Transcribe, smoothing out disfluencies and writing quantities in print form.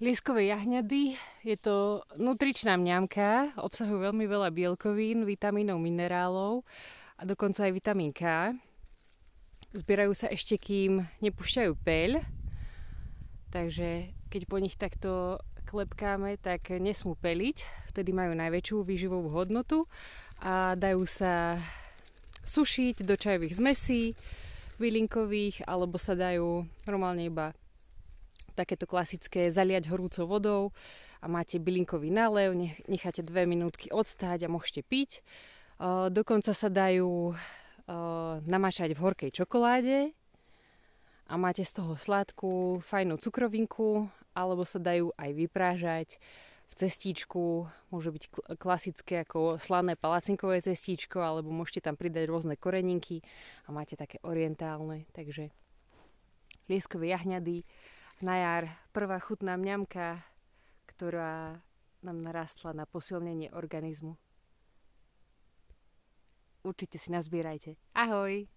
Lieskové jahňady, je to nutričná mňamka, obsahujú veľmi veľa bielkovín, vitamínov, minerálov a dokonca aj vitamín K. Zbierajú sa ešte, kým nepúšťajú peľ, takže keď po nich takto klepkáme, tak nesmú peliť, vtedy majú najväčšiu výživovú hodnotu a dajú sa sušiť do čajových zmesí, bylinkových, alebo sa dajú normálne iba takéto klasické zaliať horúcou vodou a máte bylinkový nálev, necháte 2 minútky odstáť a môžete piť. Dokonca sa dajú namáčať v horkej čokoláde a máte z toho sladkú, fajnú cukrovinku, alebo sa dajú aj vyprážať v cestíčku, môže byť klasické ako slané palacinkové cestíčko, alebo môžete tam pridať rôzne koreninky a máte také orientálne, takže lieskové jahňady na jar, prvá chutná mňamka, ktorá nám narastla na posilnenie organizmu. Určite si nazbierajte. Ahoj!